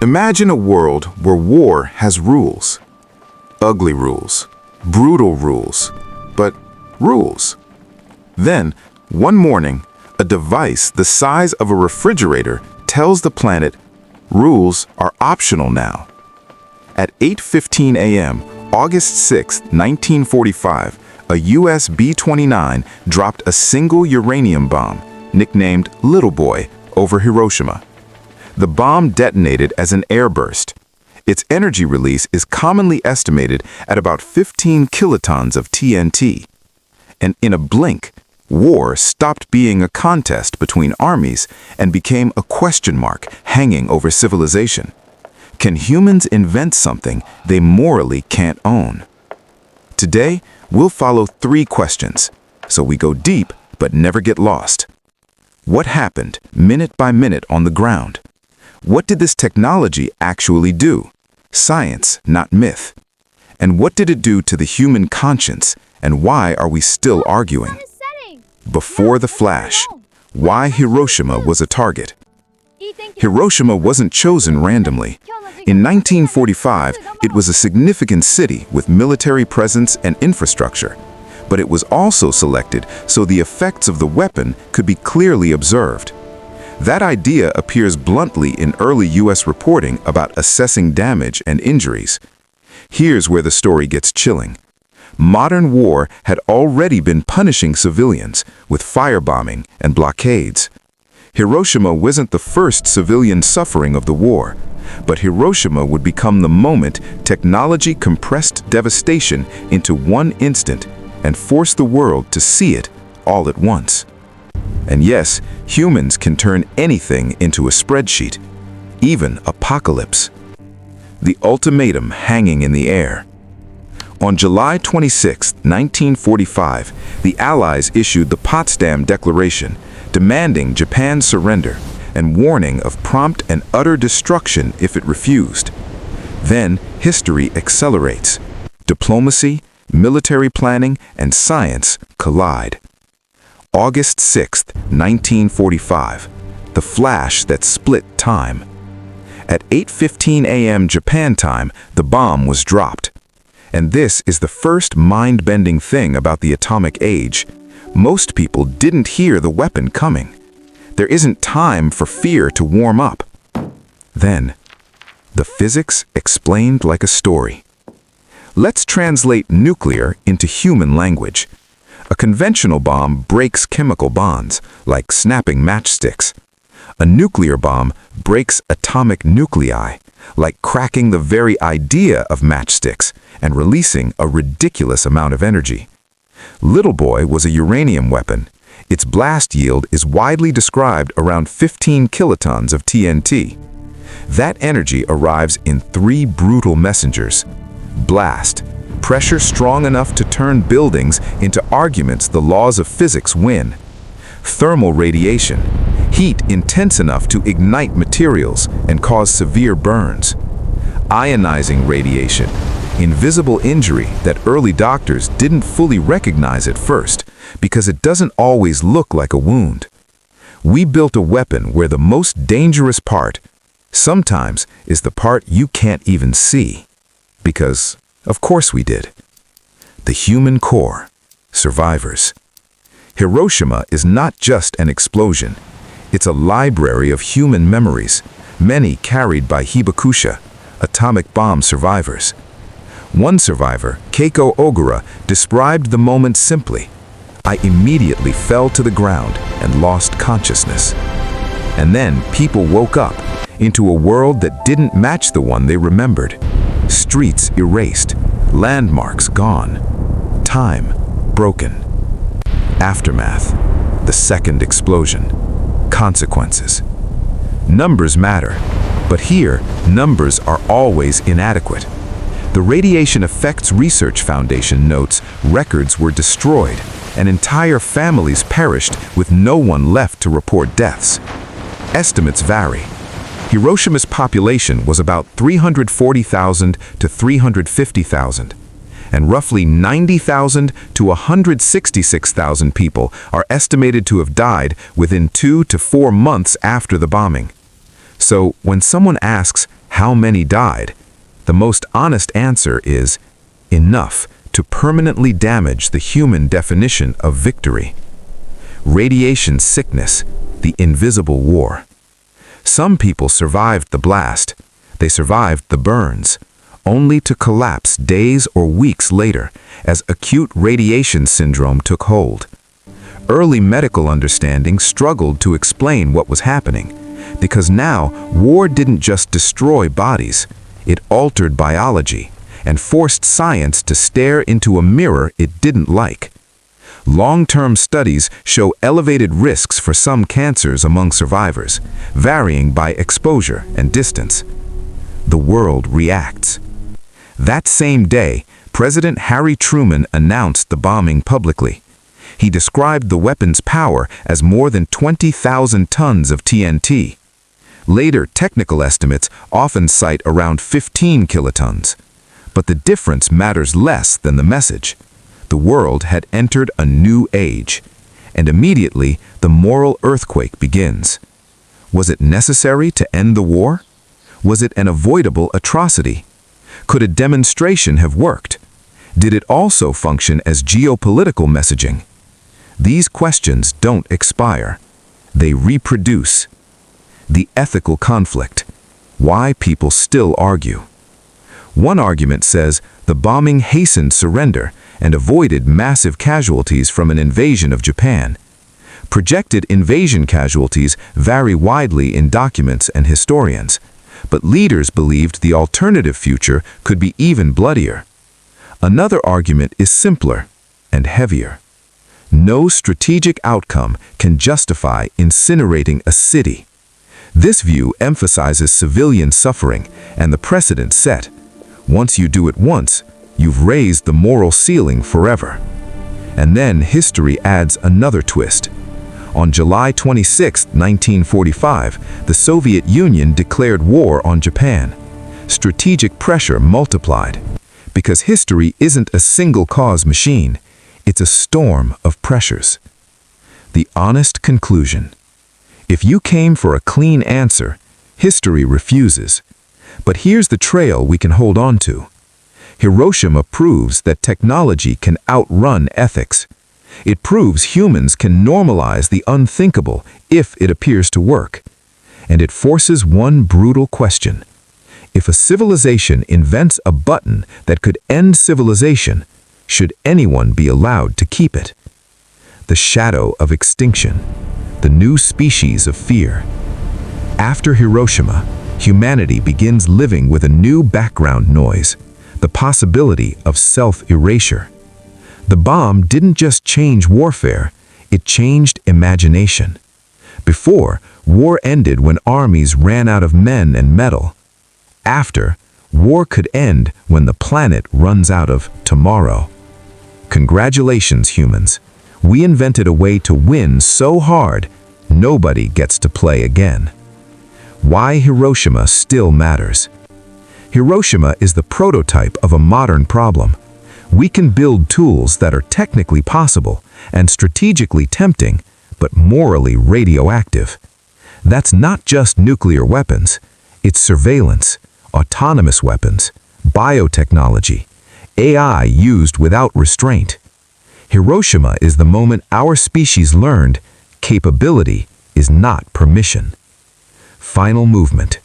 Imagine a world where war has rules. Ugly rules, brutal rules, but rules. Then, one morning, a device the size of a refrigerator tells the planet, rules are optional now. At 8:15 a.m., August 6, 1945, a US B-29 dropped a single uranium bomb, nicknamed Little Boy, over Hiroshima. The bomb detonated as an airburst. Its energy release is commonly estimated at about 15 kilotons of TNT. And in a blink, war stopped being a contest between armies and became a question mark hanging over civilization. Can humans invent something they morally can't own? Today, we'll follow 3 questions, so we go deep but never get lost. What happened minute by minute on the ground? What did this technology actually do? Science, not myth. And what did it do to the human conscience, and why are we still arguing? Before the flash, why Hiroshima was a target. Hiroshima wasn't chosen randomly. In 1945, it was a significant city with military presence and infrastructure. But it was also selected so the effects of the weapon could be clearly observed. That idea appears bluntly in early U.S. reporting about assessing damage and injuries. Here's where the story gets chilling. Modern war had already been punishing civilians with firebombing and blockades. Hiroshima wasn't the first civilian suffering of the war, but Hiroshima would become the moment technology compressed devastation into one instant and forced the world to see it all at once. And yes, humans can turn anything into a spreadsheet, even apocalypse. The ultimatum hanging in the air. On July 26, 1945, the Allies issued the Potsdam Declaration, demanding Japan's surrender and warning of prompt and utter destruction if it refused. Then, history accelerates. Diplomacy, military planning, and science collide. August 6, 1945, the flash that split time. At 8:15 a.m. Japan time, the bomb was dropped. And this is the first mind-bending thing about the atomic age. Most people didn't hear the weapon coming. There isn't time for fear to warm up. Then, the physics explained like a story. Let's translate nuclear into human language. A conventional bomb breaks chemical bonds, like snapping matchsticks. A nuclear bomb breaks atomic nuclei, like cracking the very idea of matchsticks and releasing a ridiculous amount of energy. Little Boy was a uranium weapon. Its blast yield is widely described around 15 kilotons of TNT. That energy arrives in 3 brutal messengers. Blast, pressure strong enough to turn buildings into arguments the laws of physics win. Thermal radiation, heat intense enough to ignite materials and cause severe burns. Ionizing radiation, invisible injury that early doctors didn't fully recognize at first because it doesn't always look like a wound. We built a weapon where the most dangerous part sometimes is the part you can't even see. Because, of course we did. The human core, survivors. Hiroshima is not just an explosion. It's a library of human memories, many carried by hibakusha, atomic bomb survivors. One survivor, Keiko Ogura, described the moment simply. I immediately fell to the ground and lost consciousness. And then people woke up into a world that didn't match the one they remembered. Streets erased, landmarks gone, time broken. Aftermath, the second explosion, consequences. Numbers matter, but here, numbers are always inadequate. The Radiation Effects Research Foundation notes records were destroyed and entire families perished with no one left to report deaths. Estimates vary. Hiroshima's population was about 340,000 to 350,000, and roughly 90,000 to 166,000 people are estimated to have died within 2 to 4 months after the bombing. So when someone asks, How many died? The most honest answer is enough to permanently damage the human definition of victory. Radiation sickness, the invisible war. Some people survived the blast. They survived the burns, only to collapse days or weeks later as acute radiation syndrome took hold. Early medical understanding struggled to explain what was happening, because now war didn't just destroy bodies, it altered biology and forced science to stare into a mirror it didn't like. Long-term studies show elevated risks for some cancers among survivors, varying by exposure and distance. The world reacts. That same day, President Harry Truman announced the bombing publicly. He described the weapon's power as more than 20,000 tons of TNT. Later, technical estimates often cite around 15 kilotons. But the difference matters less than the message. The world had entered a new age, and immediately the moral earthquake begins. Was it necessary to end the war? Was it an avoidable atrocity? Could a demonstration have worked? Did it also function as geopolitical messaging? These questions don't expire. They reproduce. The ethical conflict. Why people still argue. One argument says the bombing hastened surrender and avoided massive casualties from an invasion of Japan. Projected invasion casualties vary widely in documents and historians, but leaders believed the alternative future could be even bloodier. Another argument is simpler and heavier. No strategic outcome can justify incinerating a city. This view emphasizes civilian suffering and the precedent set. Once you do it once, you've raised the moral ceiling forever. And then history adds another twist. On July 26, 1945, the Soviet Union declared war on Japan. Strategic pressure multiplied. Because history isn't a single-cause machine, it's a storm of pressures. The honest conclusion. If you came for a clean answer, history refuses. But here's the trail we can hold on to. Hiroshima proves that technology can outrun ethics. It proves humans can normalize the unthinkable if it appears to work. And it forces one brutal question. If a civilization invents a button that could end civilization, should anyone be allowed to keep it? The shadow of extinction. The new species of fear. After Hiroshima, humanity begins living with a new background noise, the possibility of self-erasure. The bomb didn't just change warfare, it changed imagination. Before, war ended when armies ran out of men and metal. After, war could end when the planet runs out of tomorrow. Congratulations, humans. We invented a way to win so hard, nobody gets to play again. Why Hiroshima still matters. Hiroshima is the prototype of a modern problem. We can build tools that are technically possible and strategically tempting, but morally radioactive. That's not just nuclear weapons. It's surveillance, autonomous weapons, biotechnology, AI used without restraint. Hiroshima is the moment our species learned capability is not permission. Final movement.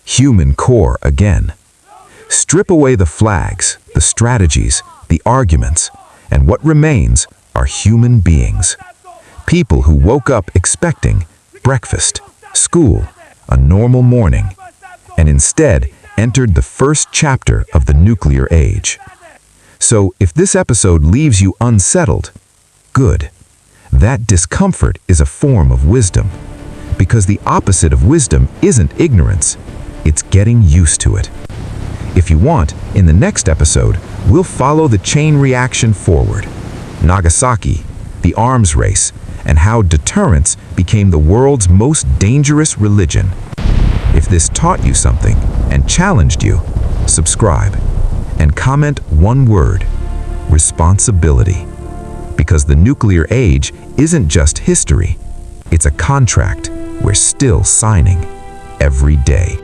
Human core again. Strip away the flags, the strategies, the arguments, and what remains are human beings. People who woke up expecting breakfast, school, a normal morning, and instead entered the first chapter of the nuclear age. So if this episode leaves you unsettled, good. That discomfort is a form of wisdom, because the opposite of wisdom isn't ignorance, it's getting used to it. If you want, in the next episode, we'll follow the chain reaction forward. Nagasaki, the arms race, and how deterrence became the world's most dangerous religion. If this taught you something and challenged you, subscribe and comment one word: responsibility. Because the nuclear age isn't just history, it's a contract we're still signing every day.